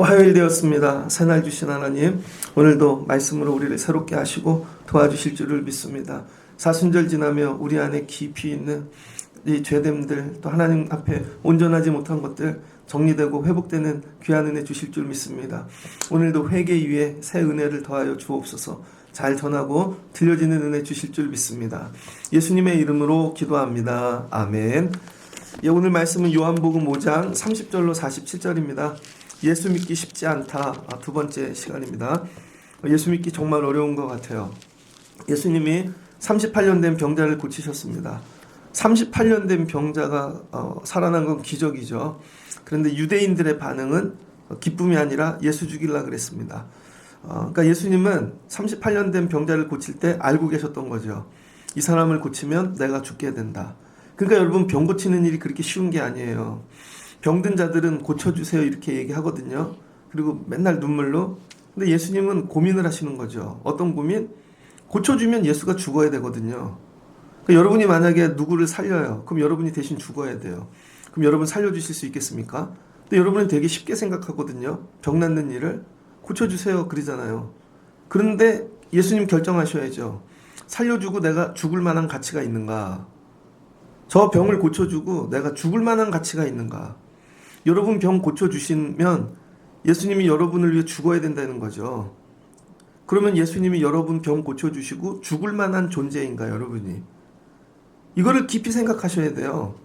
화요일 되었습니다. 새날 주신 하나님, 오늘도 말씀으로 우리를 새롭게 하시고 도와주실 줄을 믿습니다. 사순절 지나며 우리 안에 깊이 있는 이 죄됨들, 또 하나님 앞에 온전하지 못한 것들 정리되고 회복되는 귀한 은혜 주실 줄 믿습니다. 오늘도 회개 위에 새 은혜를 더하여 주옵소서. 잘 전하고 들려지는 은혜 주실 줄 믿습니다. 예수님의 이름으로 기도합니다. 아멘. 오늘 말씀은 요한복음 5장 30절로 47절입니다. 예수 믿기 쉽지 않다. 두 번째 시간입니다. 예수 믿기 정말 어려운 것 같아요. 예수님이 38년 된 병자를 고치셨습니다. 38년 된 병자가 살아난 건 기적이죠. 그런데 유대인들의 반응은 기쁨이 아니라 예수 죽이려고 그랬습니다. 그러니까 예수님은 38년 된 병자를 고칠 때 알고 계셨던 거죠. 이 사람을 고치면 내가 죽게 된다. 그러니까 여러분, 병 고치는 일이 그렇게 쉬운 게 아니에요. 병든 자들은 고쳐주세요 이렇게 얘기하거든요. 그리고 맨날 눈물로. 근데 예수님은 고민을 하시는 거죠. 어떤 고민? 고쳐주면 예수가 죽어야 되거든요. 그러니까 여러분이 만약에 누구를 살려요. 그럼 여러분이 대신 죽어야 돼요. 그럼 여러분 살려주실 수 있겠습니까? 근데 여러분은 되게 쉽게 생각하거든요. 병 낫는 일을 고쳐주세요 그러잖아요. 그런데 예수님 결정하셔야죠. 살려주고 내가 죽을 만한 가치가 있는가? 저 병을 고쳐주고 내가 죽을 만한 가치가 있는가? 여러분 병 고쳐주시면 예수님이 여러분을 위해 죽어야 된다는 거죠. 그러면 예수님이 여러분 병 고쳐주시고 죽을 만한 존재인가, 여러분이? 이거를 깊이 생각하셔야 돼요.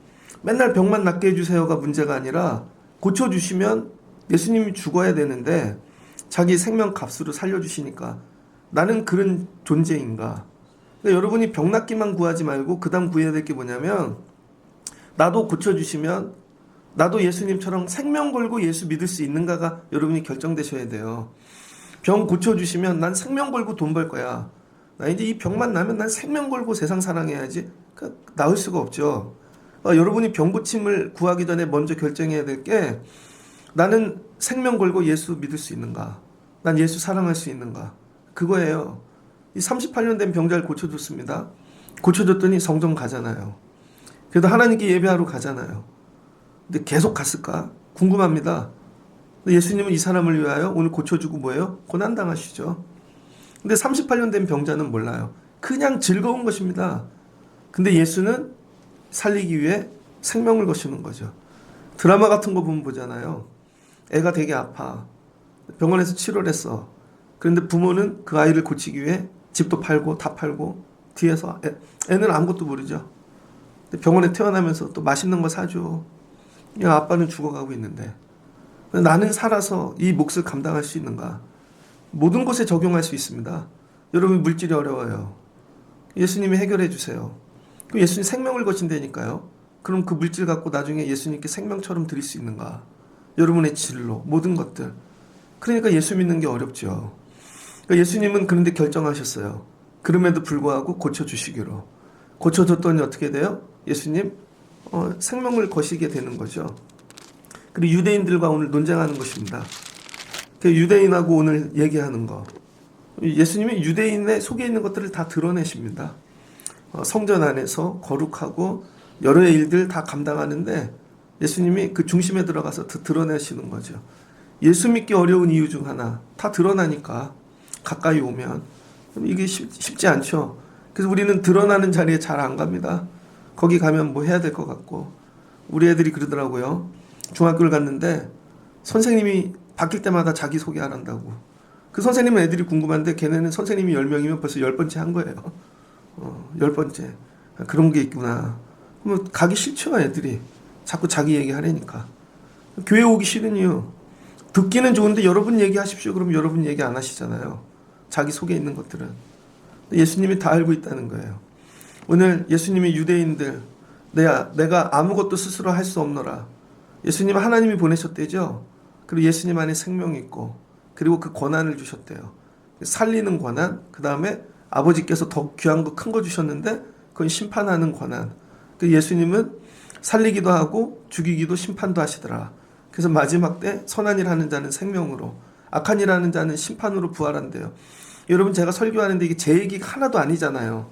맨날 병만 낫게 해주세요가 문제가 아니라 고쳐주시면 예수님이 죽어야 되는데 자기 생명 값으로 살려주시니까 나는 그런 존재인가? 그러니까 여러분이 병 낫기만 구하지 말고 그 다음 구해야 될 게 뭐냐면, 나도 고쳐주시면 나도 예수님처럼 생명 걸고 예수 믿을 수 있는가가 여러분이 결정되셔야 돼요. 병 고쳐주시면 난 생명 걸고 돈 벌 거야. 나 이제 이 병만 나면 난 생명 걸고 세상 사랑해야지. 나을 수가 없죠. 여러분이 병 고침을 구하기 전에 먼저 결정해야 될 게, 나는 생명 걸고 예수 믿을 수 있는가? 난 예수 사랑할 수 있는가? 그거예요. 이 38년 된 병자를 고쳐줬습니다. 고쳐줬더니 성전 가잖아요. 그래도 하나님께 예배하러 가잖아요. 근데 계속 갔을까? 궁금합니다. 예수님은 이 사람을 위하여 오늘 고쳐주고 뭐예요? 고난당하시죠. 근데 38년 된 병자는 몰라요. 그냥 즐거운 것입니다. 근데 예수는 살리기 위해 생명을 거시는 거죠. 드라마 같은 거 보면 보잖아요. 애가 되게 아파. 병원에서 치료를 했어. 그런데 부모는 그 아이를 고치기 위해 집도 팔고 다 팔고 뒤에서 애는 아무것도 모르죠. 병원에 태어나면서 또 맛있는 거 사줘. 야, 아빠는 죽어가고 있는데 나는 살아서 이 몫을 감당할 수 있는가? 모든 것에 적용할 수 있습니다. 여러분, 물질이 어려워요. 예수님이 해결해 주세요. 예수님 생명을 거신다니까요. 그럼 그 물질 갖고 나중에 예수님께 생명처럼 드릴 수 있는가? 여러분의 진로, 모든 것들. 그러니까 예수 믿는 게 어렵죠. 그러니까 예수님은 그런데 결정하셨어요. 그럼에도 불구하고 고쳐주시기로. 고쳐줬더니 어떻게 돼요? 예수님 생명을 거시게 되는 거죠. 그리고 유대인들과 오늘 논쟁하는 것입니다. 유대인하고 오늘 얘기하는 거. 예수님이 유대인의 속에 있는 것들을 다 드러내십니다. 성전 안에서 거룩하고 여러 일들 다 감당하는데 예수님이 그 중심에 들어가서 드러내시는 거죠. 예수 믿기 어려운 이유 중 하나, 다 드러나니까 가까이 오면 이게 쉽지 않죠. 그래서 우리는 드러나는 자리에 잘 안 갑니다. 거기 가면 뭐 해야 될 것 같고. 우리 애들이 그러더라고요. 중학교를 갔는데 선생님이 바뀔 때마다 자기소개 안 한다고. 그 선생님은 애들이 궁금한데 걔네는 선생님이 10명이면 벌써 10번째 한 거예요. 10번째. 그런 게 있구나. 그러면 가기 싫죠, 애들이. 자꾸 자기 얘기하려니까. 교회 오기 싫은 이유. 듣기는 좋은데 여러분 얘기하십시오. 그럼 여러분 얘기 안 하시잖아요. 자기 속에 있는 것들은. 예수님이 다 알고 있다는 거예요. 오늘 예수님이 유대인들, 내가 아무것도 스스로 할 수 없노라. 예수님 하나님이 보내셨대죠. 그리고 예수님 안에 생명이 있고, 그리고 그 권한을 주셨대요. 살리는 권한, 그 다음에 아버지께서 더 귀한 거 큰 거 주셨는데 그건 심판하는 권한. 예수님은 살리기도 하고 죽이기도 심판도 하시더라. 그래서 마지막 때 선한 일 하는 자는 생명으로, 악한 일 하는 자는 심판으로 부활한대요. 여러분 제가 설교하는데 이게 제 얘기가 하나도 아니잖아요.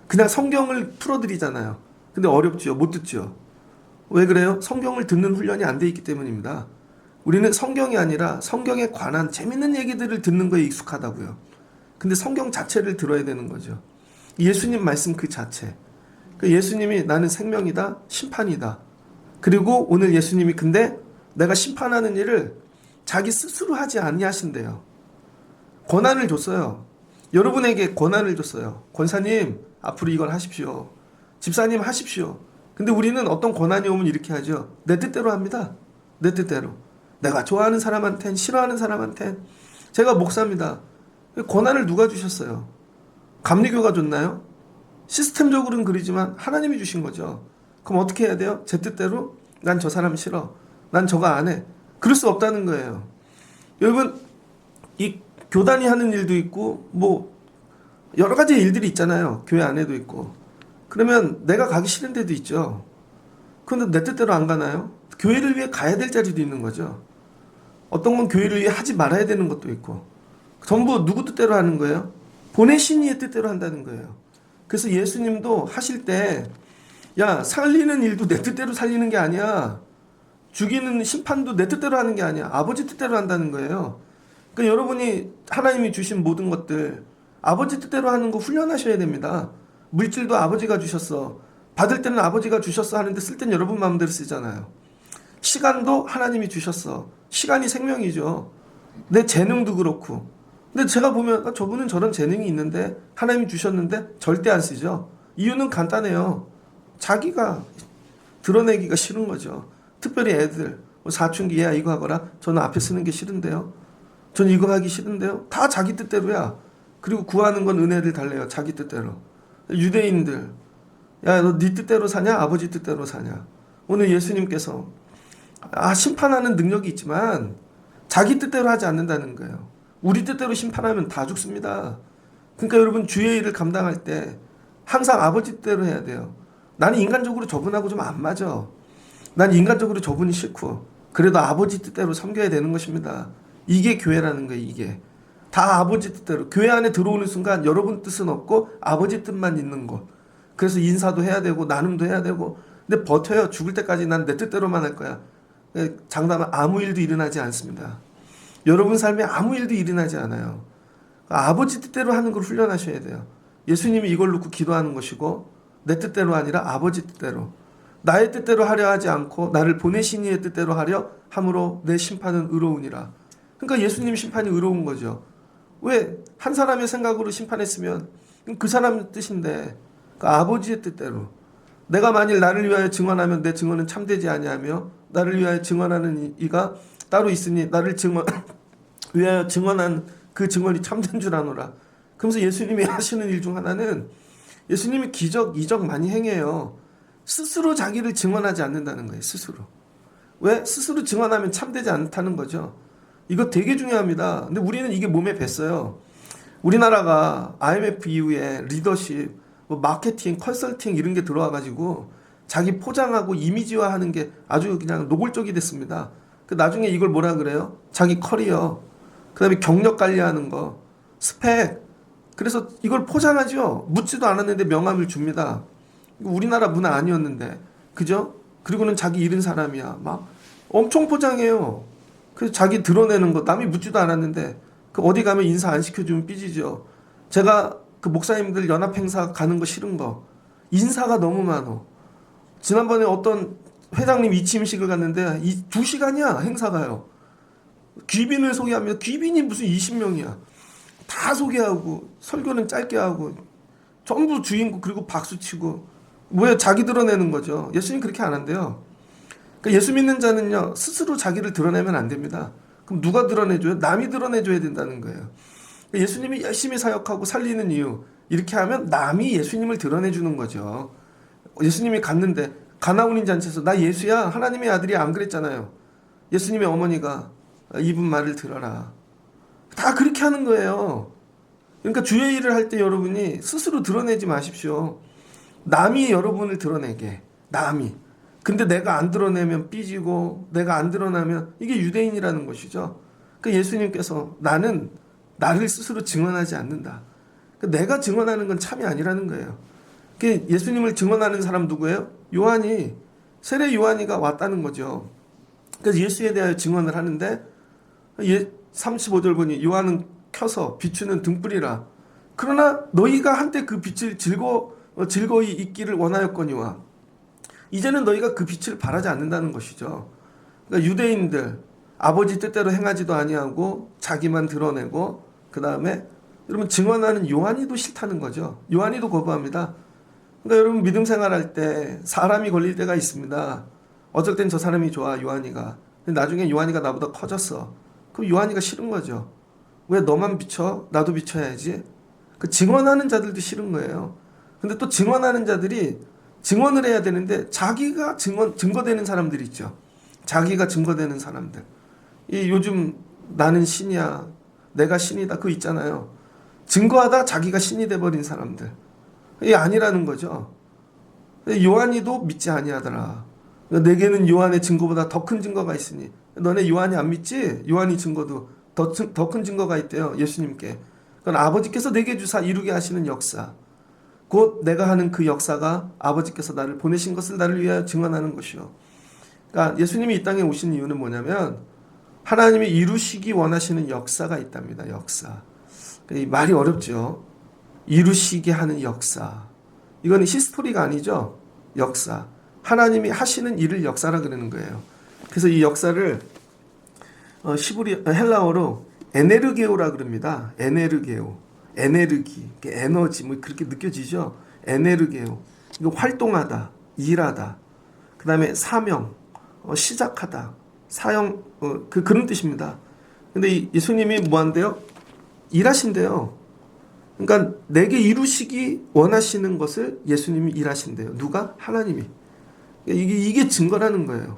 그냥 성경을 풀어드리잖아요. 근데 어렵죠. 못 듣죠. 왜 그래요? 성경을 듣는 훈련이 안 돼 있기 때문입니다. 우리는 성경이 아니라 성경에 관한 재밌는 얘기들을 듣는 거에 익숙하다고요. 근데 성경 자체를 들어야 되는 거죠. 예수님 말씀 그 자체. 예수님이 나는 생명이다, 심판이다. 그리고 오늘 예수님이 근데 내가 심판하는 일을 자기 스스로 하지 아니하신대요. 권한을 줬어요. 여러분에게 권한을 줬어요. 권사님, 앞으로 이걸 하십시오. 집사님 하십시오. 근데 우리는 어떤 권한이 오면 이렇게 하죠. 내 뜻대로 합니다. 내 뜻대로. 내가 좋아하는 사람한텐, 싫어하는 사람한텐. 제가 목사입니다. 권한을 누가 주셨어요? 감리교가 줬나요? 시스템적으로는 그러지만 하나님이 주신 거죠. 그럼 어떻게 해야 돼요? 제 뜻대로? 난 저 사람 싫어. 난 저거 안 해. 그럴 수 없다는 거예요. 여러분, 이 교단이 하는 일도 있고 뭐 여러 가지 일들이 있잖아요. 교회 안에도 있고. 그러면 내가 가기 싫은 데도 있죠. 그런데 내 뜻대로 안 가나요? 교회를 위해 가야 될 자리도 있는 거죠. 어떤 건 교회를 위해 하지 말아야 되는 것도 있고. 전부 누구 뜻대로 하는 거예요? 보내신 이의 뜻대로 한다는 거예요. 그래서 예수님도 하실 때 야, 살리는 일도 내 뜻대로 살리는 게 아니야. 죽이는 심판도 내 뜻대로 하는 게 아니야. 아버지 뜻대로 한다는 거예요. 그러니까 여러분이 하나님이 주신 모든 것들 아버지 뜻대로 하는 거 훈련하셔야 됩니다. 물질도 아버지가 주셨어. 받을 때는 아버지가 주셨어 하는데 쓸 때는 여러분 마음대로 쓰잖아요. 시간도 하나님이 주셨어. 시간이 생명이죠. 내 재능도 그렇고. 근데 제가 보면 저분은 저런 재능이 있는데 하나님이 주셨는데 절대 안 쓰죠. 이유는 간단해요. 자기가 드러내기가 싫은 거죠. 특별히 애들 사춘기 야 이거 하거라. 저는 앞에 쓰는 게 싫은데요. 저는 이거 하기 싫은데요. 다 자기 뜻대로야. 그리고 구하는 건 은혜를 달래요. 자기 뜻대로. 유대인들 야 너 네 뜻대로 사냐? 아버지 뜻대로 사냐? 오늘 예수님께서 심판하는 능력이 있지만 자기 뜻대로 하지 않는다는 거예요. 우리 뜻대로 심판하면 다 죽습니다. 그러니까 여러분 주의 일을 감당할 때 항상 아버지 뜻대로 해야 돼요. 나는 인간적으로 저분하고 좀 안 맞아. 난 인간적으로 저분이 싫고 그래도 아버지 뜻대로 섬겨야 되는 것입니다. 이게 교회라는 거예요. 이게 다 아버지 뜻대로. 교회 안에 들어오는 순간 여러분 뜻은 없고 아버지 뜻만 있는 곳. 그래서 인사도 해야 되고 나눔도 해야 되고 근데 버텨요. 죽을 때까지 난 내 뜻대로만 할 거야. 장담은 아무 일도 일어나지 않습니다. 여러분 삶에 아무 일도 일어나지 않아요. 아버지 뜻대로 하는 걸 훈련하셔야 돼요. 예수님이 이걸 놓고 기도하는 것이고 내 뜻대로 아니라 아버지 뜻대로. 나의 뜻대로 하려 하지 않고 나를 보내신 이의 뜻대로 하려 함으로 내 심판은 의로우니라. 그러니까 예수님 심판이 의로운 거죠. 왜? 한 사람의 생각으로 심판했으면 그 사람의 뜻인데 그 아버지의 뜻대로. 내가 만일 나를 위하여 증언하면 내 증언은 참되지 아니하며 나를 위하여 증언하는 이가 따로 있으니 나를 위하여 증언한 그 증언이 참된 줄 아노라. 그러면서 예수님이 하시는 일 중 하나는 예수님이 기적, 이적 많이 행해요. 스스로 자기를 증언하지 않는다는 거예요. 스스로. 왜? 스스로 증언하면 참되지 않다는 거죠. 이거 되게 중요합니다. 근데 우리는 이게 몸에 뱄어요. 우리나라가 IMF 이후에 리더십, 마케팅, 컨설팅 이런 게 들어와가지고 자기 포장하고 이미지화하는 게 아주 그냥 노골적이 됐습니다. 그 나중에 이걸 뭐라 그래요? 자기 커리어, 그 다음에 경력 관리하는 거, 스펙. 그래서 이걸 포장하죠. 묻지도 않았는데 명함을 줍니다. 우리나라 문화 아니었는데, 그죠? 그리고는 자기 잃은 사람이야. 막 엄청 포장해요. 그래서 자기 드러내는 거, 남이 묻지도 않았는데, 그 어디 가면 인사 안 시켜주면 삐지죠. 제가 그 목사님들 연합 행사 가는 거 싫은 거, 인사가 너무 많어. 지난번에 어떤 회장님 이침식을 갔는데 2시간이야 행사가요. 귀빈을 소개하면 귀빈이 무슨 20명이야. 다 소개하고 설교는 짧게 하고 전부 주인공 그리고 박수치고 뭐야 자기 드러내는 거죠. 예수님 그렇게 안 한대요. 그러니까 예수 믿는 자는요 스스로 자기를 드러내면 안 됩니다. 그럼 누가 드러내줘요? 남이 드러내줘야 된다는 거예요. 예수님이 열심히 사역하고 살리는 이유 이렇게 하면 남이 예수님을 드러내주는 거죠. 예수님이 갔는데 가나운인 잔치에서 나 예수야 하나님의 아들이 안 그랬잖아요. 예수님의 어머니가 이분 말을 들어라. 다 그렇게 하는 거예요. 그러니까 주의 일을 할 때 여러분이 스스로 드러내지 마십시오. 남이 여러분을 드러내게. 남이. 근데 내가 안 드러내면 삐지고 내가 안 드러나면 이게 유대인이라는 것이죠. 그러니까 예수님께서 나는 나를 스스로 증언하지 않는다. 내가 증언하는 건 참이 아니라는 거예요. 예수님을 증언하는 사람 누구예요? 요한이, 세례 요한이가 왔다는 거죠. 그래서 예수에 대하여 증언을 하는데 35절 보니 요한은 켜서 비추는 등불이라. 그러나 너희가 한때 그 빛을 즐거이 있기를 원하였거니와 이제는 너희가 그 빛을 바라지 않는다는 것이죠. 그러니까 유대인들 아버지 뜻대로 행하지도 아니하고 자기만 드러내고 그 다음에 여러분 증언하는 요한이도 싫다는 거죠. 요한이도 거부합니다. 그러니까 여러분 믿음 생활할 때 사람이 걸릴 때가 있습니다. 어쩔 땐 저 사람이 좋아 요한이가. 근데 나중에 요한이가 나보다 커졌어. 그럼 요한이가 싫은 거죠. 왜 너만 비춰? 나도 비춰야지. 그 증언하는 자들도 싫은 거예요. 근데 또 증언하는 자들이 증언을 해야 되는데 자기가 증거되는 사람들 있죠. 자기가 증거되는 사람들. 이 요즘 나는 신이야. 내가 신이다. 그거 있잖아요. 증거하다 자기가 신이 돼버린 사람들. 이게 아니라는 거죠. 요한이도 믿지 아니하더라. 내게는 요한의 증거보다 더 큰 증거가 있으니. 너네 요한이 안 믿지? 요한이 증거도 더 큰 증거가 있대요. 예수님께. 그건 아버지께서 내게 주사 이루게 하시는 역사. 곧 내가 하는 그 역사가 아버지께서 나를 보내신 것을 나를 위하여 증언하는 것이요. 그러니까 예수님이 이 땅에 오신 이유는 뭐냐면 하나님이 이루시기 원하시는 역사가 있답니다. 역사. 이 말이 어렵죠. 이루시게 하는 역사. 이건 히스토리가 아니죠. 역사. 하나님이 하시는 일을 역사라 그러는 거예요. 그래서 이 역사를 헬라어로 에네르게오라 그럽니다. 에네르게오. 에네르기, 에너지, 뭐 그렇게 느껴지죠? 에네르게오. 이거 활동하다, 일하다. 그 다음에 사명, 시작하다. 사형, 그런 뜻입니다. 근데 예수님이 뭐 한대요? 일하신대요. 그러니까 내게 이루시기 원하시는 것을 예수님이 일하신대요. 누가? 하나님이. 이게 증거라는 거예요.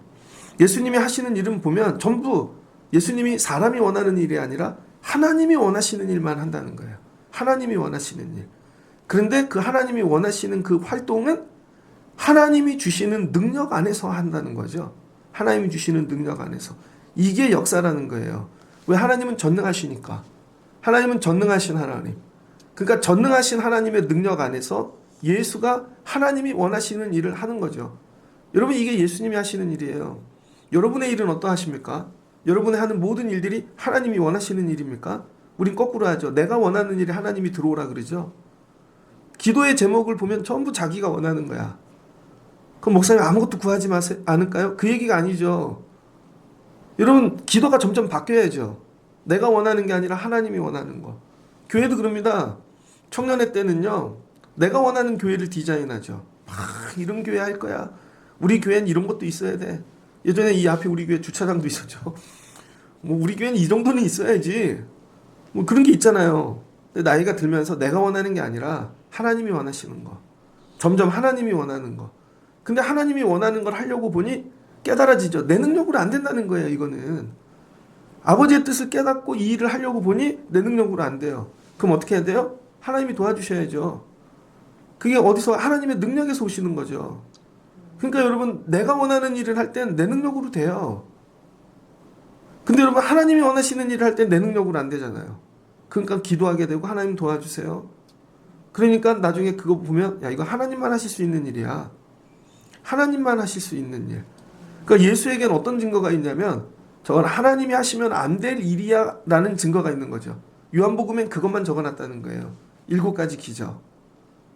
예수님이 하시는 일은 보면 전부 예수님이 사람이 원하는 일이 아니라 하나님이 원하시는 일만 한다는 거예요. 하나님이 원하시는 일. 그런데 그 하나님이 원하시는 그 활동은 하나님이 주시는 능력 안에서 한다는 거죠. 하나님이 주시는 능력 안에서. 이게 역사라는 거예요. 왜? 하나님은 전능하시니까. 하나님은 전능하신 하나님. 그러니까 전능하신 하나님의 능력 안에서 예수가 하나님이 원하시는 일을 하는 거죠. 여러분 이게 예수님이 하시는 일이에요. 여러분의 일은 어떠하십니까? 여러분이 하는 모든 일들이 하나님이 원하시는 일입니까? 우린 거꾸로 하죠. 내가 원하는 일에 하나님이 들어오라 그러죠. 기도의 제목을 보면 전부 자기가 원하는 거야. 그럼 목사님 아무것도 구하지 않을까요? 그 얘기가 아니죠. 여러분 기도가 점점 바뀌어야죠. 내가 원하는 게 아니라 하나님이 원하는 거. 교회도 그럽니다. 청년회 때는요. 내가 원하는 교회를 디자인하죠. 이런 교회 할 거야. 우리 교회는 이런 것도 있어야 돼. 예전에 이 앞에 우리 교회 주차장도 있었죠. 뭐 우리 교회는 이 정도는 있어야지. 뭐 그런 게 있잖아요. 근데 나이가 들면서 내가 원하는 게 아니라 하나님이 원하시는 거. 점점 하나님이 원하는 거. 근데 하나님이 원하는 걸 하려고 보니 깨달아지죠. 내 능력으로 안 된다는 거예요. 이거는. 아버지의 뜻을 깨닫고 이 일을 하려고 보니 내 능력으로 안 돼요. 그럼 어떻게 해야 돼요? 하나님이 도와주셔야죠. 그게 어디서? 하나님의 능력에서 오시는 거죠. 그러니까 여러분 내가 원하는 일을 할 땐 내 능력으로 돼요. 근데 여러분 하나님이 원하시는 일을 할 땐 내 능력으로 안 되잖아요. 그러니까 기도하게 되고 하나님 도와주세요. 그러니까 나중에 그거 보면 야 이거 하나님만 하실 수 있는 일이야. 하나님만 하실 수 있는 일. 그러니까 예수에게는 어떤 증거가 있냐면 저건 하나님이 하시면 안 될 일이야 라는 증거가 있는 거죠. 요한복음엔 그것만 적어놨다는 거예요. 7가지 기적.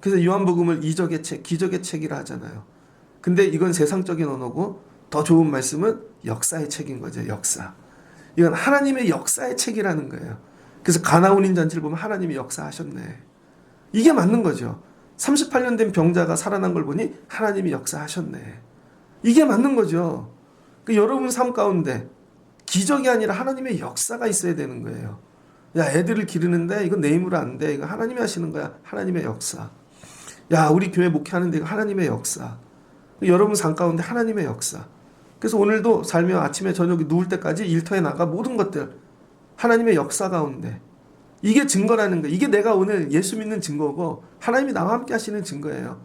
그래서 요한복음을 이적의 책, 기적의 책이라 하잖아요. 근데 이건 세상적인 언어고 더 좋은 말씀은 역사의 책인 거죠. 역사. 이건 하나님의 역사의 책이라는 거예요. 그래서 가나운인 잔치를 보면 하나님이 역사하셨네. 이게 맞는 거죠. 38년 된 병자가 살아난 걸 보니 하나님이 역사하셨네. 이게 맞는 거죠. 여러분 삶 가운데 기적이 아니라 하나님의 역사가 있어야 되는 거예요. 야 애들을 기르는데 이건 내 힘으로 안 돼. 이거 하나님이 하시는 거야. 하나님의 역사. 야 우리 교회 목회하는데 이거 하나님의 역사. 여러분 삶 가운데 하나님의 역사. 그래서 오늘도 살며 아침에 저녁에 누울 때까지 일터에 나가 모든 것들 하나님의 역사 가운데 이게 증거라는 거예요. 이게 내가 오늘 예수 믿는 증거고 하나님이 나와 함께 하시는 증거예요.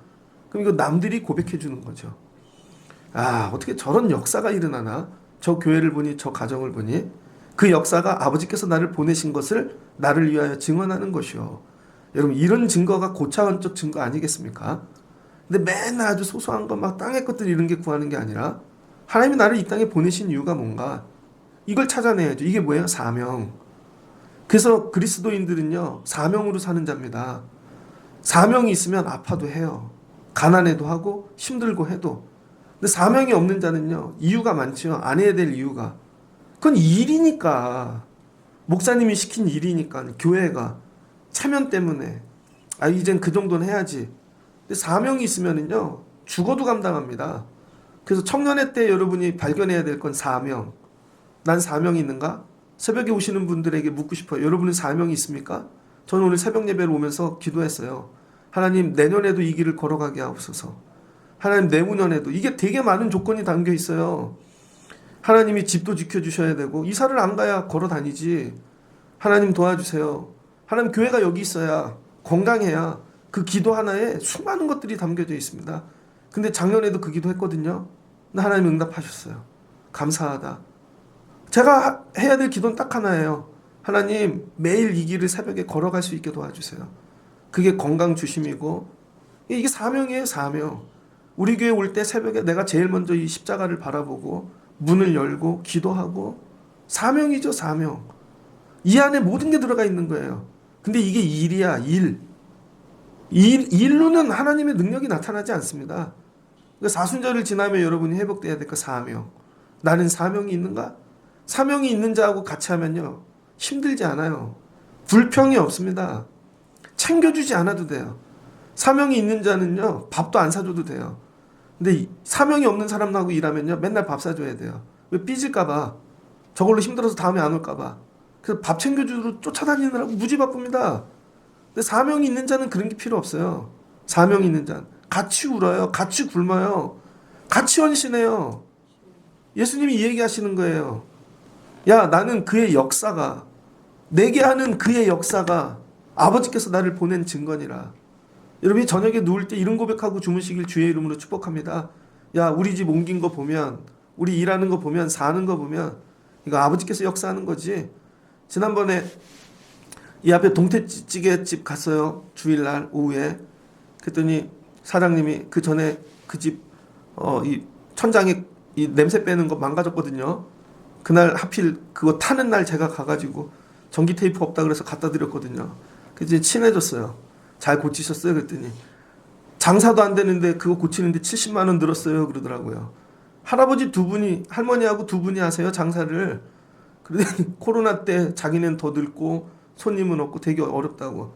그럼 이거 남들이 고백해 주는 거죠. 아 어떻게 저런 역사가 일어나나? 저 교회를 보니 저 가정을 보니 그 역사가 아버지께서 나를 보내신 것을 나를 위하여 증언하는 것이요. 여러분 이런 증거가 고차원적 증거 아니겠습니까? 근데 맨날 아주 소소한 것 막 땅의 것들 이런 게 구하는 게 아니라 하나님이 나를 이 땅에 보내신 이유가 뭔가 이걸 찾아내야죠. 이게 뭐예요? 사명. 그래서 그리스도인들은요 사명으로 사는 자입니다. 사명이 있으면 아파도 해요. 가난해도 하고 힘들고 해도. 근데 사명이 없는 자는요 이유가 많죠. 안 해야 될 이유가. 그건 일이니까. 목사님이 시킨 일이니까. 교회가 체면 때문에 이젠 그 정도는 해야지. 근데 사명이 있으면은요 죽어도 감당합니다. 그래서 청년회 때 여러분이 발견해야 될 건 사명. 난 사명이 있는가? 새벽에 오시는 분들에게 묻고 싶어요. 여러분은 사명이 있습니까? 저는 오늘 새벽 예배를 오면서 기도했어요. 하나님 내년에도 이 길을 걸어가게 하옵소서. 하나님 내후년에도. 이게 되게 많은 조건이 담겨 있어요. 하나님이 집도 지켜주셔야 되고 이사를 안 가야 걸어 다니지. 하나님 도와주세요. 하나님 교회가 여기 있어야 건강해야. 그 기도 하나에 수많은 것들이 담겨져 있습니다. 근데 작년에도 그 기도 했거든요. 근데 하나님 응답하셨어요. 감사하다. 제가 해야 될 기도는 딱 하나예요. 하나님 매일 이 길을 새벽에 걸어갈 수 있게 도와주세요. 그게 건강 주심이고 이게 사명이에요. 사명. 우리 교회 올 때 새벽에 내가 제일 먼저 이 십자가를 바라보고 문을 열고 기도하고 사명이죠. 사명. 이 안에 모든 게 들어가 있는 거예요. 근데 이게 일이야. 일로는 하나님의 능력이 나타나지 않습니다. 그러니까 사순절을 지나면 여러분이 회복돼야 될 거 사명. 나는 사명이 있는가? 사명이 있는 자하고 같이 하면요 힘들지 않아요. 불평이 없습니다. 챙겨주지 않아도 돼요. 사명이 있는 자는요 밥도 안 사줘도 돼요. 근데 사명이 없는 사람하고 일하면요 맨날 밥 사줘야 돼요. 왜? 삐질까봐. 저걸로 힘들어서 다음에 안 올까봐. 그래서 밥 챙겨주러 쫓아다니느라고 무지 바쁩니다. 근데 사명이 있는 자는 그런 게 필요 없어요. 사명이 있는 자는 같이 울어요. 같이 굶어요. 같이 헌신해요. 예수님이 이 얘기하시는 거예요. 야, 나는 그의 역사가, 내게 하는 그의 역사가 아버지께서 나를 보낸 증거니라. 여러분이 저녁에 누울 때 이런 고백하고 주무시길 주의 이름으로 축복합니다. 야, 우리 집 옮긴 거 보면, 우리 일하는 거 보면, 사는 거 보면 이거 아버지께서 역사하는 거지. 지난번에 이 앞에 동태찌개집 갔어요. 주일날 오후에. 그랬더니 사장님이 그 전에 그 집 이 천장에 이 냄새 빼는 거 망가졌거든요. 그날 하필 그거 타는 날 제가 가가지고 전기 테이프 없다 그래서 갖다 드렸거든요. 그래서 친해졌어요. 잘 고치셨어요? 그랬더니 장사도 안 되는데 그거 고치는데 70만 원 들었어요 그러더라고요. 할아버지 두 분이, 할머니하고 두 분이 하세요 장사를. 그러더니 코로나 때 자기는 더 늙고 손님은 없고 되게 어렵다고.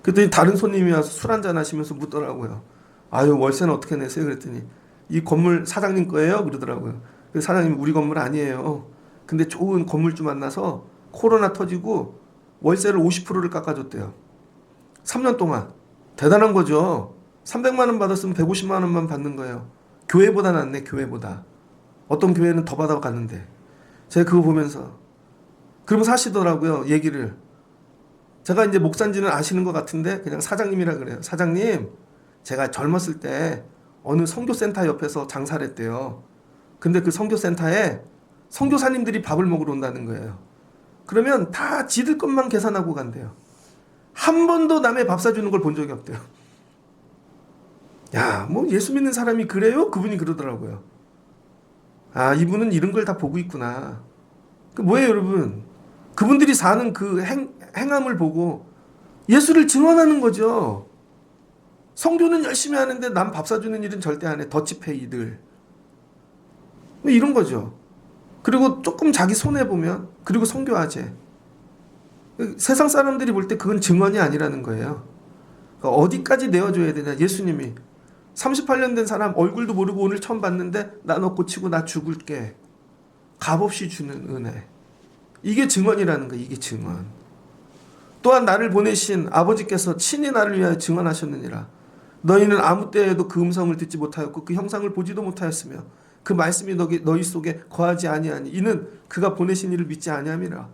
그랬더니 다른 손님이 와서 술 한잔 하시면서 묻더라고요. 아유 월세는 어떻게 내세요? 그랬더니 이 건물 사장님 거예요? 그러더라고요. 그래서 사장님 우리 건물 아니에요. 근데 좋은 건물주 만나서 코로나 터지고 월세를 50%를 깎아줬대요. 3년 동안. 대단한 거죠. 300만 원 받았으면 150만 원만 받는 거예요. 교회보다 낫네. 교회보다. 어떤 교회는 더 받아갔는데. 제가 그거 보면서 그러면서 하시더라고요. 얘기를. 제가 이제 목사인지는 아시는 것 같은데 그냥 사장님이라 그래요. 사장님, 제가 젊었을 때 어느 선교센터 옆에서 장사를 했대요. 근데 그 선교센터에 선교사님들이 밥을 먹으러 온다는 거예요. 그러면 다 지들 것만 계산하고 간대요. 한 번도 남의 밥 사주는 걸 본 적이 없대요. 야, 뭐 예수 믿는 사람이 그래요? 그분이 그러더라고요. 아, 이분은 이런 걸 다 보고 있구나. 그 뭐예요, 여러분? 그분들이 사는 그 행함을 보고 예수를 증언하는 거죠. 성교는 열심히 하는데 남 밥 사주는 일은 절대 안 해. 더치페이들. 뭐 이런 거죠. 그리고 조금 자기 손해보면, 그리고 성교하재. 세상 사람들이 볼 때 그건 증언이 아니라는 거예요. 그러니까 어디까지 내어줘야 되냐. 예수님이 38년 된 사람 얼굴도 모르고 오늘 처음 봤는데 나 너 고치고 나 죽을게. 값없이 주는 은혜. 이게 증언이라는 거예요. 이게 증언. 또한 나를 보내신 아버지께서 친히 나를 위하여 증언하셨느니라. 너희는 아무 때에도 그 음성을 듣지 못하였고 그 형상을 보지도 못하였으며 그 말씀이 너희 속에 거하지 아니하니 이는 그가 보내신 이를 믿지 아니함이라.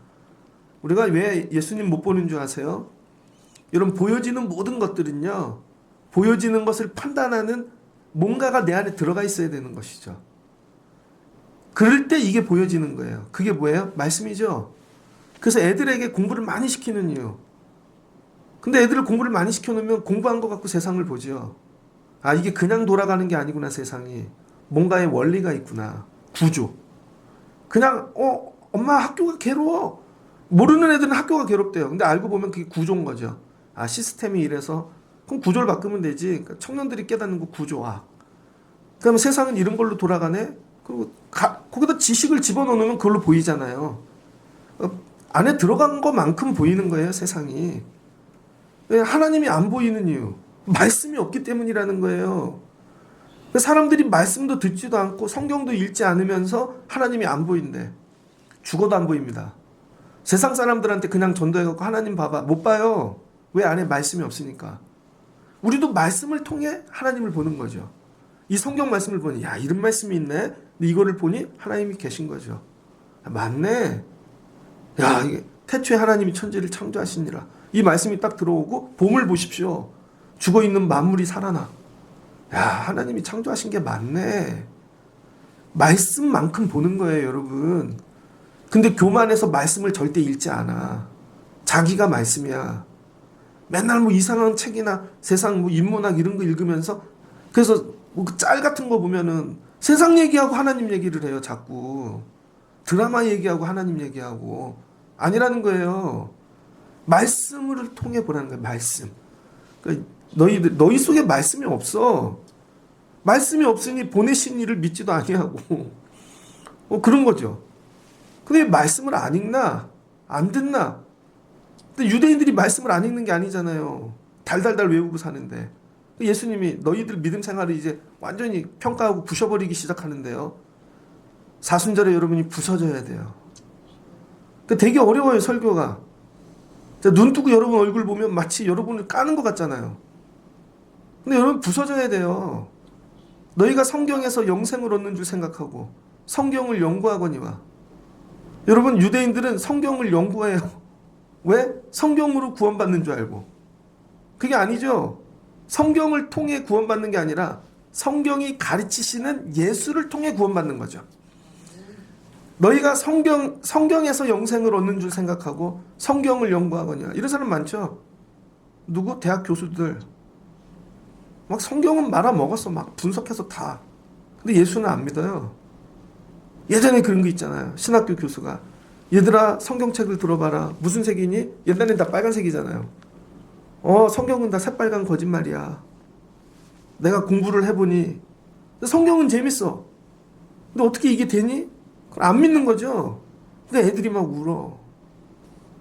우리가 왜 예수님 못 보는 줄 아세요? 여러분, 보여지는 모든 것들은요, 보여지는 것을 판단하는 뭔가가 내 안에 들어가 있어야 되는 것이죠. 그럴 때 이게 보여지는 거예요. 그게 뭐예요? 말씀이죠. 그래서 애들에게 공부를 많이 시키는 이유. 근데 애들을 공부를 많이 시켜놓으면 공부한 것 갖고 세상을 보죠. 아, 이게 그냥 돌아가는 게 아니구나, 세상이. 뭔가의 원리가 있구나. 구조. 그냥 엄마 학교가 괴로워. 모르는 애들은 학교가 괴롭대요. 근데 알고 보면 그게 구조인 거죠. 아, 시스템이 이래서 그럼 구조를 바꾸면 되지. 그러니까 청년들이 깨닫는 거 구조화. 그러면 세상은 이런 걸로 돌아가네. 그리고 거기다 지식을 집어넣으면 그걸로 보이잖아요. 안에 들어간 것만큼 보이는 거예요, 세상이. 왜 하나님이 안 보이는 이유? 말씀이 없기 때문이라는 거예요. 사람들이 말씀도 듣지도 않고 성경도 읽지 않으면서 하나님이 안 보인대. 죽어도 안 보입니다. 세상 사람들한테 그냥 전도해갖고 하나님 봐봐. 못 봐요. 왜 안에 말씀이 없으니까. 우리도 말씀을 통해 하나님을 보는 거죠. 이 성경 말씀을 보니 야, 이런 말씀이 있네. 근데 이거를 보니 하나님이 계신 거죠. 아, 맞네. 야, 이게 태초에 하나님이 천지를 창조하시니라. 이 말씀이 딱 들어오고 봄을 보십시오. 죽어있는 만물이 살아나. 야, 하나님이 창조하신 게 맞네. 말씀만큼 보는 거예요, 여러분. 근데 교만해서 말씀을 절대 읽지 않아. 자기가 말씀이야. 맨날 뭐 이상한 책이나 세상 뭐 인문학 이런 거 읽으면서 그래서 뭐 그 짤 같은 거 보면은 세상 얘기하고 하나님 얘기를 해요, 자꾸. 드라마 얘기하고 하나님 얘기하고. 아니라는 거예요. 말씀을 통해 보라는 거예요, 말씀. 그러니까 너희 속에 말씀이 없어. 말씀이 없으니 보내신 이를 믿지도 아니하고. 그런 거죠. 근데 말씀을 안 읽나? 안 듣나? 근데 유대인들이 말씀을 안 읽는 게 아니잖아요. 달달달 외우고 사는데. 예수님이 너희들 믿음 생활을 이제 완전히 평가하고 부셔버리기 시작하는데요. 사순절에 여러분이 부서져야 돼요. 되게 어려워요, 설교가. 눈 뜨고 여러분 얼굴 보면 마치 여러분을 까는 것 같잖아요. 근데 여러분 부서져야 돼요. 너희가 성경에서 영생을 얻는 줄 생각하고 성경을 연구하거니와. 여러분 유대인들은 성경을 연구해요. 왜? 성경으로 구원받는 줄 알고. 그게 아니죠. 성경을 통해 구원받는 게 아니라 성경이 가르치시는 예수를 통해 구원받는 거죠. 너희가 성경에서 영생을 얻는 줄 생각하고 성경을 연구하거냐. 이런 사람 많죠. 누구? 대학 교수들. 막 성경은 말아먹었어. 막 분석해서 다. 근데 예수는 안 믿어요. 예전에 그런 거 있잖아요. 신학교 교수가. 얘들아 성경책을 들어봐라. 무슨 색이니? 옛날엔 다 빨간색이잖아요. 성경은 다 새빨간 거짓말이야. 내가 공부를 해보니 성경은 재밌어. 근데 어떻게 이게 되니? 안 믿는 거죠. 근데 애들이 막 울어.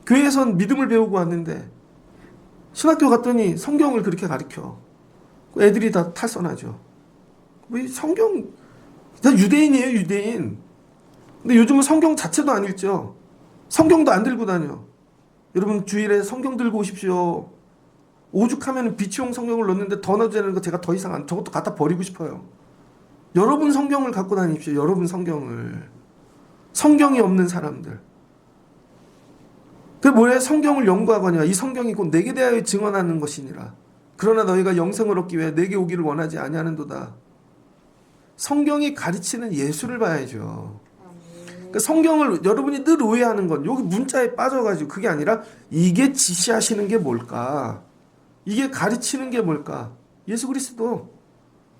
교회에선 믿음을 배우고 왔는데 신학교 갔더니 성경을 그렇게 가르쳐. 애들이 다 탈선하죠. 뭐 성경 다 유대인이에요, 유대인. 근데 요즘은 성경 자체도 안 읽죠. 성경도 안 들고 다녀. 여러분 주일에 성경 들고 오십시오. 오죽하면 비치용 성경을 넣는데 더 넣어야 되는 거 제가 더 이상 저것도 갖다 버리고 싶어요. 여러분 성경을 갖고 다니십시오. 여러분 성경을. 성경이 없는 사람들. 그 뭐래? 성경을 연구하거냐. 이 성경이 곧 내게 대하여 증언하는 것이니라. 그러나 너희가 영생을 얻기 위해 내게 오기를 원하지 아니하는도다. 성경이 가르치는 예수를 봐야죠. 그 성경을 여러분이 늘 오해하는 건 여기 문자에 빠져가지고 그게 아니라 이게 지시하시는 게 뭘까? 이게 가르치는 게 뭘까? 예수 그리스도.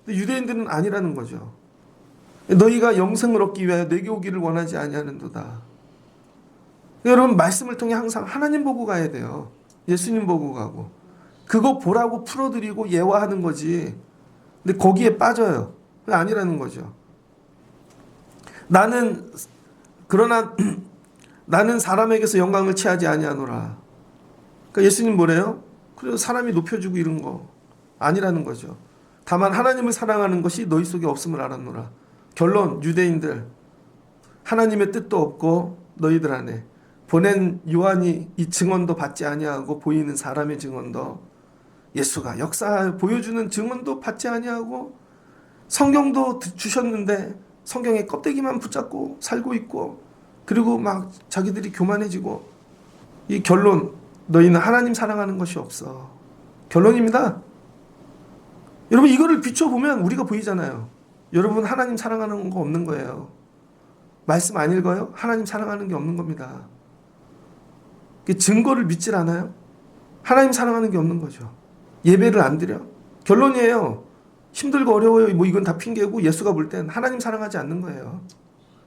근데 유대인들은 아니라는 거죠. 너희가 영생을 얻기 위하여 내게 오기를 원하지 아니하는도다. 여러분 말씀을 통해 항상 하나님 보고 가야 돼요. 예수님 보고 가고. 그거 보라고 풀어드리고 예화하는 거지. 근데 거기에 빠져요. 아니라는 거죠. 그러나 나는 사람에게서 영광을 취하지 아니하노라. 그러니까 예수님 뭐래요? 그래서 사람이 높여주고 이런 거 아니라는 거죠. 다만 하나님을 사랑하는 것이 너희 속에 없음을 알았노라. 결론 유대인들 하나님의 뜻도 없고 너희들 안에 보낸 요한이 이 증언도 받지 아니하고 보이는 사람의 증언도 예수가 역사 보여주는 증언도 받지 아니하고 성경도 주셨는데 성경의 껍데기만 붙잡고 살고 있고 그리고 막 자기들이 교만해지고 이 결론 너희는 하나님 사랑하는 것이 없어. 결론입니다. 여러분 이거를 비춰보면 우리가 보이잖아요. 여러분 하나님 사랑하는 거 없는 거예요. 말씀 안 읽어요? 하나님 사랑하는 게 없는 겁니다. 증거를 믿질 않아요? 하나님 사랑하는 게 없는 거죠. 예배를 안 드려? 결론이에요. 힘들고 어려워요. 뭐 이건 다 핑계고 예수가 볼 땐 하나님 사랑하지 않는 거예요.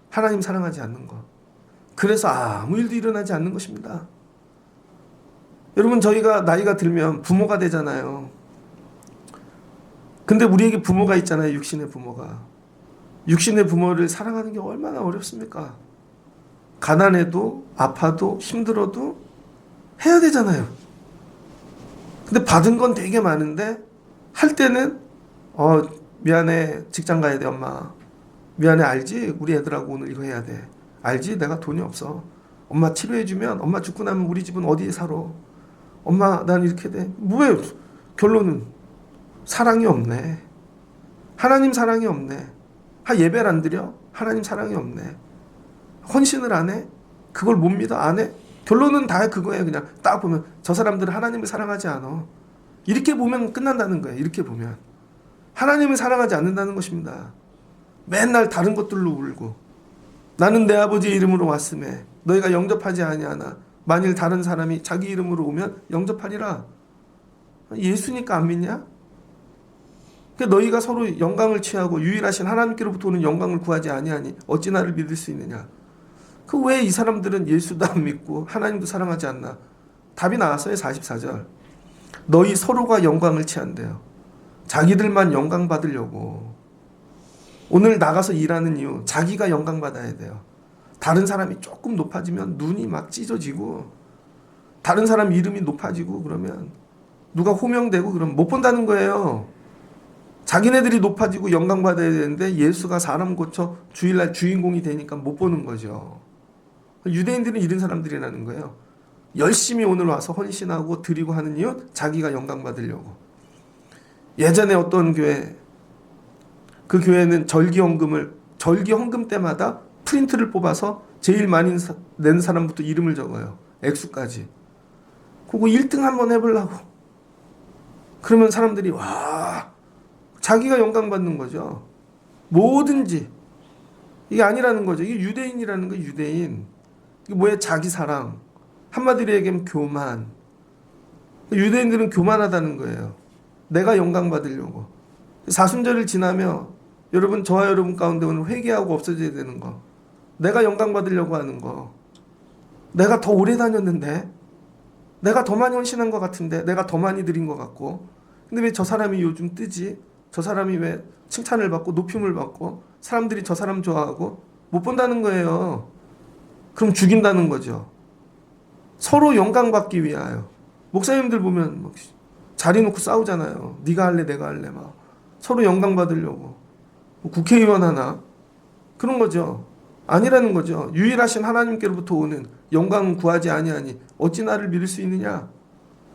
하나님 사랑하지 않는 거. 그래서 아무 일도 일어나지 않는 것입니다. 여러분, 저희가 나이가 들면 부모가 되잖아요. 근데 우리에게 부모가 있잖아요. 육신의 부모가. 육신의 부모를 사랑하는 게 얼마나 어렵습니까? 가난해도 아파도 힘들어도 해야 되잖아요. 근데 받은 건 되게 많은데 할 때는 미안해, 직장 가야 돼 엄마. 미안해, 알지? 우리 애들하고 오늘 이거 해야 돼. 알지? 내가 돈이 없어. 엄마 치료해주면 엄마 죽고 나면 우리 집은 어디에 살아? 엄마 난 이렇게 돼. 왜? 결론은 사랑이 없네. 하나님 사랑이 없네. 예배를 안 드려? 하나님 사랑이 없네. 헌신을 안 해? 그걸 못 믿어? 안 해? 결론은 다 그거예요. 그냥 딱 보면 저 사람들은 하나님을 사랑하지 않아. 이렇게 보면 끝난다는 거예요. 이렇게 보면 하나님을 사랑하지 않는다는 것입니다. 맨날 다른 것들로 울고 나는 내 아버지의 이름으로 왔음에 너희가 영접하지 아니하나 만일 다른 사람이 자기 이름으로 오면 영접하리라. 예수니까 안 믿냐? 그러니까 너희가 서로 영광을 취하고 유일하신 하나님께로부터 오는 영광을 구하지 아니하니 어찌 나를 믿을 수 있느냐? 그 왜 이 사람들은 예수도 안 믿고 하나님도 사랑하지 않나? 답이 나왔어요. 44절. 너희 서로가 영광을 취한대요. 자기들만 영광 받으려고. 오늘 나가서 일하는 이유, 자기가 영광 받아야 돼요. 다른 사람이 조금 높아지면 눈이 막 찢어지고, 다른 사람 이름이 높아지고 그러면 누가 호명되고 그러면 못 본다는 거예요. 자기네들이 높아지고 영광 받아야 되는데 예수가 사람 고쳐 주일날 주인공이 되니까 못 보는 거죠. 유대인들은 이런 사람들이라는 거예요. 열심히 오늘 와서 헌신하고 드리고 하는 이유, 자기가 영광 받으려고. 예전에 어떤 교회, 그 교회는 절기 헌금 때마다 프린트를 뽑아서 제일 많이 낸 사람부터 이름을 적어요. 액수까지. 그거 1등 한번 해보려고. 그러면 사람들이 와, 자기가 영광 받는 거죠. 뭐든지. 이게 아니라는 거죠. 이게 유대인이라는 거예요. 유대인. 이게 뭐예요? 자기 사랑. 한마디로 얘기하면 교만. 유대인들은 교만하다는 거예요. 내가 영광 받으려고. 사순절을 지나며 여러분, 저와 여러분 가운데 오늘 회개하고 없어져야 되는 거. 내가 영광 받으려고 하는 거. 내가 더 오래 다녔는데, 내가 더 많이 헌신한 것 같은데, 내가 더 많이 드린 것 같고, 근데 왜 저 사람이 요즘 뜨지? 저 사람이 왜 칭찬을 받고 높임을 받고 사람들이 저 사람 좋아하고 못 본다는 거예요. 그럼 죽인다는 거죠. 서로 영광 받기 위하여. 목사님들 보면 막 자리 놓고 싸우잖아요. 네가 할래 내가 할래 막 서로 영광 받으려고. 뭐 국회의원 하나 그런 거죠. 아니라는 거죠. 유일하신 하나님께로부터 오는 영광은 구하지 아니하니 어찌 나를 믿을 수 있느냐.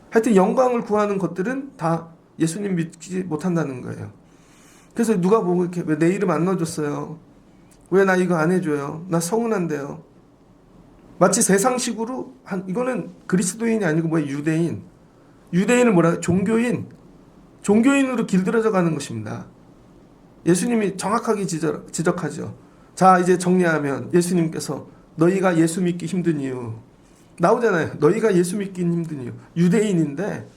하여튼 영광을 구하는 것들은 다 예수님 믿지 못한다는 거예요. 그래서 누가 보고 이렇게 왜 내 이름 안 넣어줬어요? 왜 나 이거 안 해줘요? 나 서운한데요. 마치 세상식으로 이거는 그리스도인이 아니고 뭐야 유대인. 유대인을 뭐라 종교인. 종교인으로 길들여져 가는 것입니다. 예수님이 정확하게 지적하죠. 자, 이제 정리하면 예수님께서 너희가 예수 믿기 힘든 이유 나오잖아요. 너희가 예수 믿기 힘든 이유. 유대인인데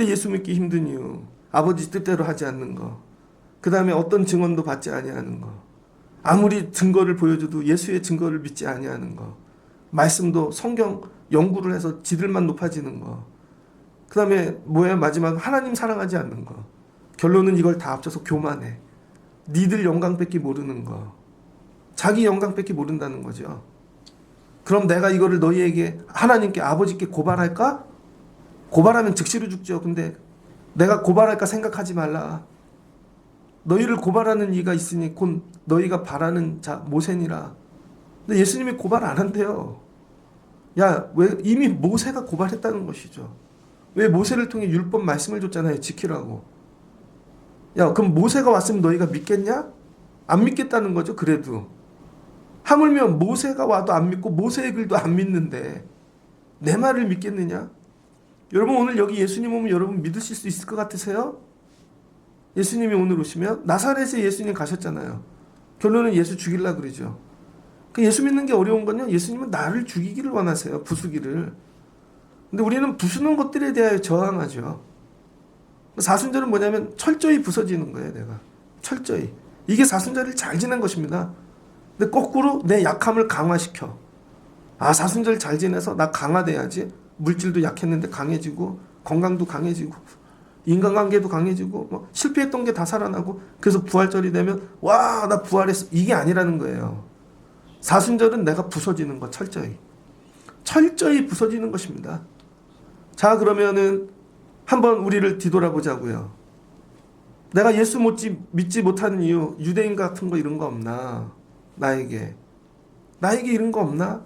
예수 믿기 힘든 이유. 아버지 뜻대로 하지 않는 거. 그 다음에 어떤 증언도 받지 아니하는 거. 아무리 증거를 보여줘도 예수의 증거를 믿지 아니하는 거. 말씀도 성경 연구를 해서 지들만 높아지는 거. 그 다음에 뭐야 마지막 하나님 사랑하지 않는 거. 결론은 이걸 다 합쳐서 교만해. 니들 영광 뺏기 모르는 거. 자기 영광 뺏기 모른다는 거죠. 그럼 내가 이거를 너희에게 하나님께 아버지께 고발할까? 고발하면 즉시로 죽죠. 근데 내가 고발할까 생각하지 말라. 너희를 고발하는 이가 있으니 곧 너희가 바라는 자 모세니라. 근데 예수님이 고발 안 한대요. 야, 왜 이미 모세가 고발했다는 것이죠. 왜 모세를 통해 율법 말씀을 줬잖아요. 지키라고. 야, 그럼 모세가 왔으면 너희가 믿겠냐? 안 믿겠다는 거죠. 그래도 하물며 모세가 와도 안 믿고 모세의 글도 안 믿는데 내 말을 믿겠느냐? 여러분 오늘 여기 예수님 오면 여러분 믿으실 수 있을 것 같으세요? 예수님이 오늘 오시면 나사렛에 예수님 가셨잖아요. 결론은 예수 죽이려고 그러죠. 그 예수 믿는 게 어려운 건요, 예수님은 나를 죽이기를 원하세요. 부수기를. 근데 우리는 부수는 것들에 대하여 저항하죠. 사순절은 뭐냐면 철저히 부서지는 거예요. 내가 철저히. 이게 사순절을 잘 지낸 것입니다. 근데 거꾸로 내 약함을 강화시켜. 사순절 잘 지내서 나 강화돼야지. 물질도 약했는데 강해지고, 건강도 강해지고, 인간관계도 강해지고, 뭐 실패했던 게 다 살아나고, 그래서 부활절이 되면 와, 나 부활했어. 이게 아니라는 거예요. 사순절은 내가 부서지는 거, 철저히. 철저히 부서지는 것입니다. 자, 그러면은 한번 우리를 뒤돌아보자고요. 내가 예수 믿지 못하는 이유, 유대인 같은 거 이런 거 없나? 나에게 이런 거 없나?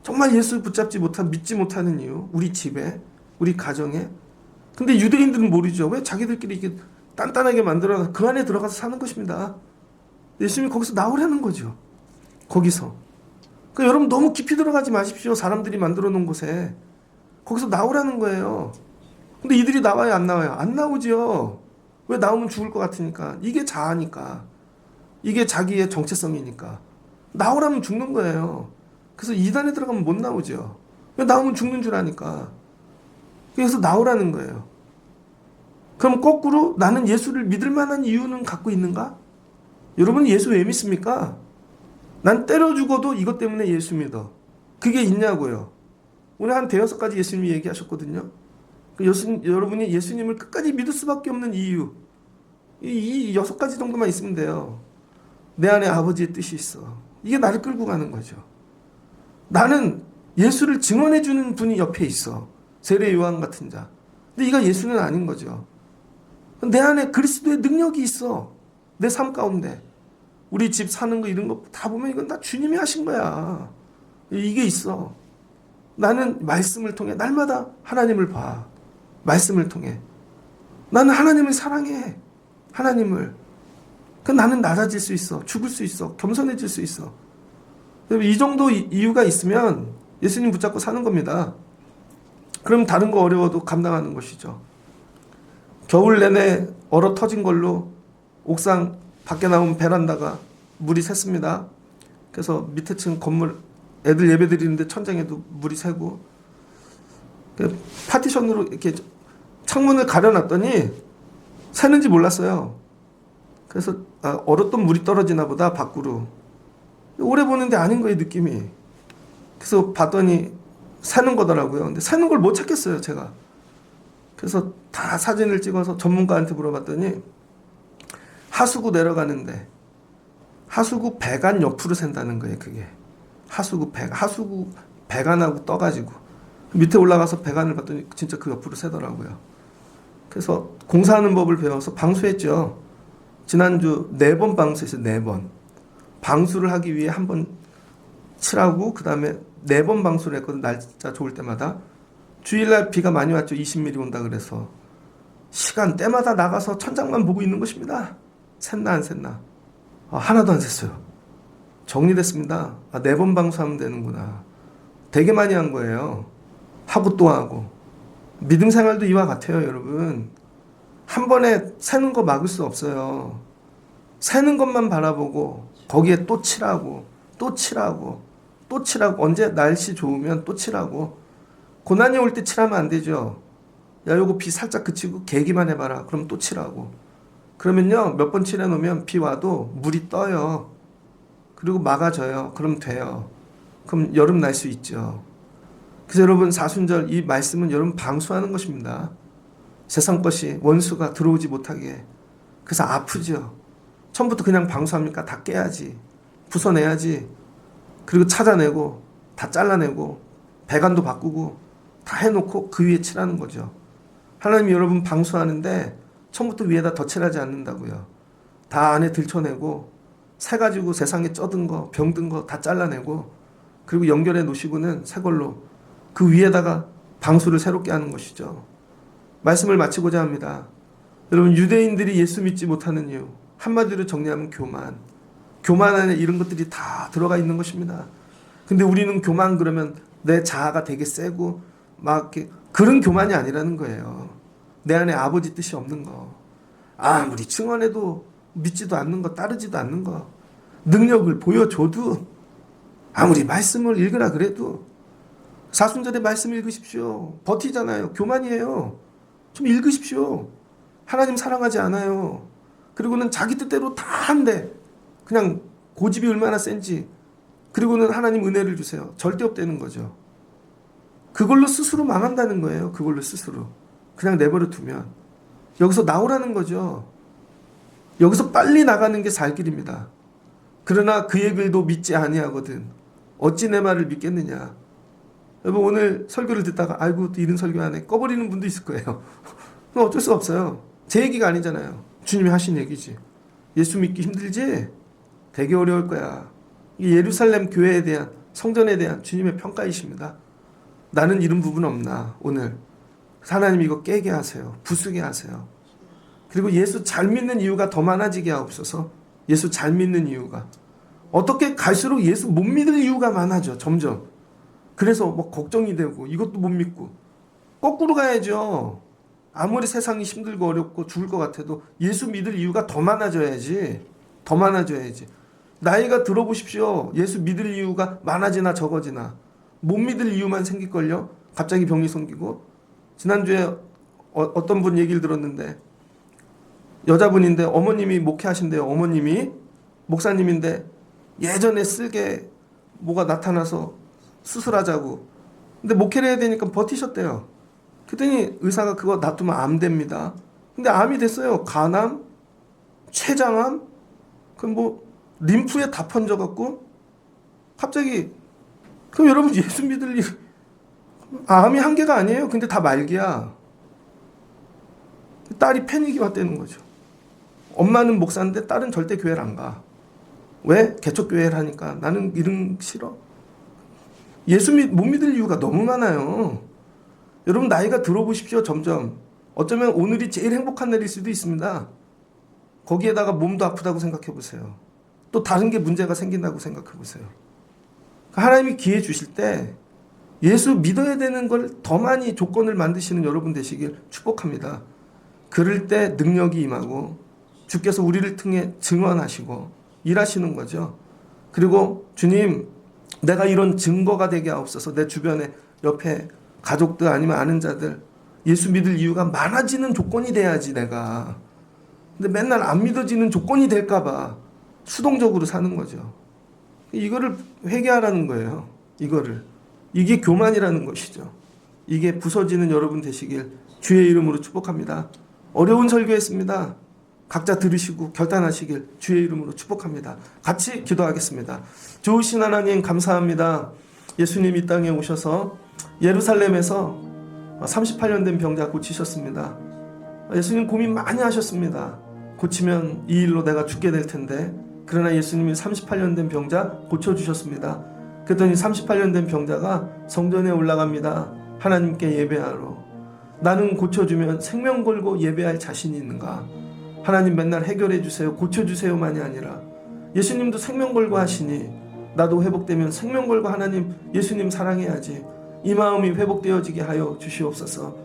정말 예수 붙잡지 못한, 믿지 못하는 이유, 우리 집에, 우리 가정에. 근데 유대인들은 모르죠. 왜 자기들끼리 이렇게 단단하게 만들어 그 안에 들어가서 사는 것입니다. 예수님이 거기서 나오라는 거죠. 거기서. 그러니까 여러분 너무 깊이 들어가지 마십시오. 사람들이 만들어 놓은 곳에. 거기서 나오라는 거예요. 근데 이들이 나와요, 안 나와요? 안 나오죠. 왜? 나오면 죽을 것 같으니까. 이게 자아니까. 이게 자기의 정체성이니까. 나오라면 죽는 거예요. 그래서 이단에 들어가면 못 나오죠. 왜? 나오면 죽는 줄 아니까. 그래서 나오라는 거예요. 그럼 거꾸로 나는 예수를 믿을 만한 이유는 갖고 있는가? 여러분 예수 왜 믿습니까? 난 때려 죽어도 이것 때문에 예수 믿어. 그게 있냐고요. 오늘 한 5가지 예수님이 얘기하셨거든요. 여러분이 예수님을 끝까지 믿을 수밖에 없는 이유, 이 6가지 정도만 있으면 돼요. 내 안에 아버지의 뜻이 있어. 이게 나를 끌고 가는 거죠. 나는 예수를 증언해 주는 분이 옆에 있어. 세례 요한 같은 자. 근데 이가 예수는 아닌 거죠. 내 안에 그리스도의 능력이 있어. 내 삶 가운데. 우리 집 사는 거 이런 거 다 보면 이건 다 주님이 하신 거야. 이게 있어. 나는 말씀을 통해 날마다 하나님을 봐. 말씀을 통해. 나는 하나님을 사랑해. 하나님을. 나는 낮아질 수 있어. 죽을 수 있어. 겸손해질 수 있어. 이 정도 이유가 있으면 예수님 붙잡고 사는 겁니다. 그럼 다른 거 어려워도 감당하는 것이죠. 겨울 내내 얼어 터진 걸로 옥상 밖에 나온 베란다가 물이 샜습니다. 그래서 밑에 층 건물 애들 예배 드리는데 천장에도 물이 새고, 파티션으로 이렇게 창문을 가려놨더니 새는지 몰랐어요. 그래서 얼었던 물이 떨어지나 보다 밖으로. 오래 보는데 아닌 거예요, 느낌이. 그래서 봤더니 새는 거더라고요. 근데 새는 걸 못 찾겠어요, 제가. 그래서 다 사진을 찍어서 전문가한테 물어봤더니 하수구 내려가는데 하수구 배관 옆으로 샌다는 거예요, 그게. 하수구 배관하고 떠가지고 밑에 올라가서 배관을 봤더니 진짜 그 옆으로 새더라고요. 그래서 공사하는 법을 배워서 방수했죠. 지난주 4번 방수했어요. 4번. 방수를 하기 위해 1번 칠하고 그 다음에 4번 방수를 했거든. 날짜 좋을 때마다. 주일날 비가 많이 왔죠. 20mm 온다 그래서. 시간 때마다 나가서 천장만 보고 있는 것입니다. 샜나 안 샜나. 하나도 안 샜어요. 정리됐습니다. 4번 방수하면 되는구나. 되게 많이 한 거예요. 하고 또 하고. 믿음 생활도 이와 같아요, 여러분. 한 번에 새는 거 막을 수 없어요. 새는 것만 바라보고 거기에 또 칠하고 또 칠하고 또 칠하고, 언제 날씨 좋으면 또 칠하고. 고난이 올 때 칠하면 안 되죠. 야, 요거 비 살짝 그치고 계기만 해봐라. 그럼 또 칠하고. 그러면요, 몇 번 칠해 놓으면 비 와도 물이 떠요. 그리고 막아져요. 그럼 돼요. 그럼 여름 날 수 있죠. 그래서 여러분, 사순절 이 말씀은 여러분 방수하는 것입니다. 세상 것이 원수가 들어오지 못하게. 그래서 아프죠. 처음부터 그냥 방수합니까? 다 깨야지. 부숴내야지. 그리고 찾아내고 다 잘라내고 배관도 바꾸고 다 해놓고 그 위에 칠하는 거죠. 하나님이 여러분 방수하는데 처음부터 위에다 덧칠하지 않는다고요. 다 안에 들춰내고 새 가지고 세상에 쩌든 거, 병든 거 다 잘라내고, 그리고 연결해 놓으시고는 새 걸로 그 위에다가 방수를 새롭게 하는 것이죠. 말씀을 마치고자 합니다. 여러분, 유대인들이 예수 믿지 못하는 이유, 한마디로 정리하면 교만 안에 이런 것들이 다 들어가 있는 것입니다. 근데 우리는 교만 그러면 내 자아가 되게 세고 막 이렇게, 그런 교만이 아니라는 거예요. 내 안에 아버지 뜻이 없는 거, 아무리 증언해도 믿지도 않는 거, 따르지도 않는 거, 능력을 보여줘도 아무리 말씀을 읽으라 그래도 사순절에 말씀 읽으십시오. 버티잖아요. 교만이에요. 좀 읽으십시오. 하나님 사랑하지 않아요. 그리고는 자기 뜻대로 다 한대. 그냥 고집이 얼마나 센지. 그리고는 하나님 은혜를 주세요. 절대 없다는 거죠. 그걸로 스스로 망한다는 거예요. 그걸로 스스로. 그냥 내버려 두면. 여기서 나오라는 거죠. 여기서 빨리 나가는 게 살 길입니다. 그러나 그의 글도 믿지 아니하거든. 어찌 내 말을 믿겠느냐. 여러분 오늘 설교를 듣다가 아이고 또 이런 설교 하네 꺼버리는 분도 있을 거예요. 어쩔 수 없어요. 제 얘기가 아니잖아요. 주님이 하신 얘기지. 예수 믿기 힘들지? 되게 어려울 거야. 이게 예루살렘 교회에 대한 성전에 대한 주님의 평가이십니다. 나는 이런 부분 없나 오늘. 하나님 이거 깨게 하세요. 부수게 하세요. 그리고 예수 잘 믿는 이유가 더 많아지게 하옵소서. 예수 잘 믿는 이유가. 어떻게 갈수록 예수 못 믿을 이유가 많아져 점점. 그래서 뭐 걱정이 되고 이것도 못 믿고. 거꾸로 가야죠. 아무리 세상이 힘들고 어렵고 죽을 것 같아도 예수 믿을 이유가 더 많아져야지. 더 많아져야지. 나이가 들어보십시오. 예수 믿을 이유가 많아지나 적어지나. 못 믿을 이유만 생길걸요. 갑자기 병이 생기고. 지난주에 어떤 분 얘기를 들었는데 여자분인데 어머님이 목회하신대요. 어머님이 목사님인데 예전에 쓸게 뭐가 나타나서 수술하자고. 근데 목회를 해야 되니까 버티셨대요. 그랬더니 의사가 그거 놔두면 암 됩니다. 근데 암이 됐어요. 간암, 췌장암, 그럼 뭐 림프에 다 번져갖고 갑자기. 그럼 여러분 예수 믿을 일 암이 한계가 아니에요. 근데 다 말기야. 딸이 패닉이 왔다는 거죠. 엄마는 목사인데 딸은 절대 교회를 안 가. 왜? 개척교회를 하니까. 나는 이런 싫어. 예수 못 믿을 이유가 너무 많아요. 여러분 나이가 들어보십시오. 점점. 어쩌면 오늘이 제일 행복한 날일 수도 있습니다. 거기에다가 몸도 아프다고 생각해 보세요. 또 다른 게 문제가 생긴다고 생각해 보세요. 하나님이 기회 주실 때 예수 믿어야 되는 걸 더 많이 조건을 만드시는 여러분 되시길 축복합니다. 그럴 때 능력이 임하고 주께서 우리를 통해 증언하시고 일하시는 거죠. 그리고 주님 내가 이런 증거가 되게 하옵소서. 내 주변에 옆에 가족들 아니면 아는 자들 예수 믿을 이유가 많아지는 조건이 돼야지 내가. 근데 맨날 안 믿어지는 조건이 될까 봐 수동적으로 사는 거죠. 이거를 회개하라는 거예요. 이게 교만이라는 것이죠. 이게 부서지는 여러분 되시길 주의 이름으로 축복합니다. 어려운 설교했습니다. 각자 들으시고 결단하시길 주의 이름으로 축복합니다. 같이 기도하겠습니다. 좋으신 하나님 감사합니다. 예수님 이 땅에 오셔서 예루살렘에서 38년 된 병자 고치셨습니다. 예수님 고민 많이 하셨습니다. 고치면 이 일로 내가 죽게 될 텐데. 그러나 예수님이 38년 된 병자 고쳐주셨습니다. 그랬더니 38년 된 병자가 성전에 올라갑니다. 하나님께 예배하러. 나는 고쳐주면 생명 걸고 예배할 자신이 있는가? 하나님 맨날 해결해 주세요, 고쳐주세요만이 아니라 예수님도 생명 걸고 하시니 나도 회복되면 생명 걸고 하나님 예수님 사랑해야지. 이 마음이 회복되어지게 하여 주시옵소서.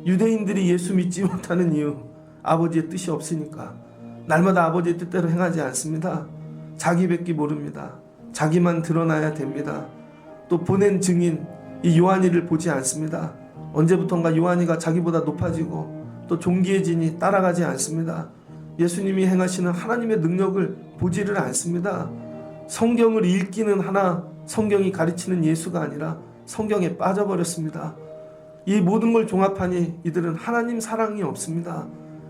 유대인들이 예수 믿지 못하는 이유 아버지의 뜻이 없으니까 날마다 아버지의 뜻대로 행하지 않습니다. 자기밖에 모릅니다. 자기만 드러나야 됩니다. 또 보낸 증인 이 요한이를 보지 않습니다. 언제부턴가 요한이가 자기보다 높아지고 또 존귀해지니 따라가지 않습니다. 예수님이 행하시는 하나님의 능력을 보지를 않습니다. 성경을 읽기는 하나 성경이 가르치는 예수가 아니라 성경에 빠져버렸습니다. 이 모든 걸 종합하니 이들은 하나님 사랑이 없습니다.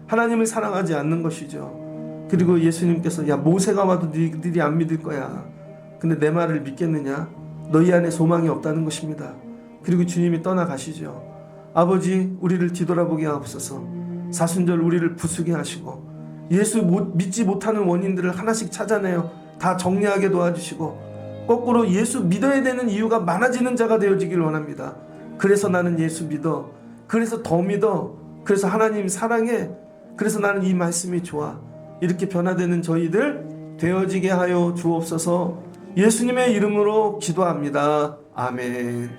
하나님을 사랑하지 않는 것이죠. 그리고 예수님께서 야 모세가 와도 너희들이 안 믿을 거야. 근데 내 말을 믿겠느냐? 너희 안에 소망이 없다는 것입니다. 그리고 주님이 떠나가시죠. 아버지 우리를 뒤돌아보게 하옵소서. 사순절 우리를 부수게 하시고 예수 믿지 못하는 원인들을 하나씩 찾아내어 다 정리하게 도와주시고 거꾸로 예수 믿어야 되는 이유가 많아지는 자가 되어지길 원합니다. 그래서 나는 예수 믿어. 그래서 더 믿어. 그래서 하나님 사랑해. 그래서 나는 이 말씀이 좋아. 이렇게 변화되는 저희들 되어지게 하여 주옵소서. 예수님의 이름으로 기도합니다. 아멘.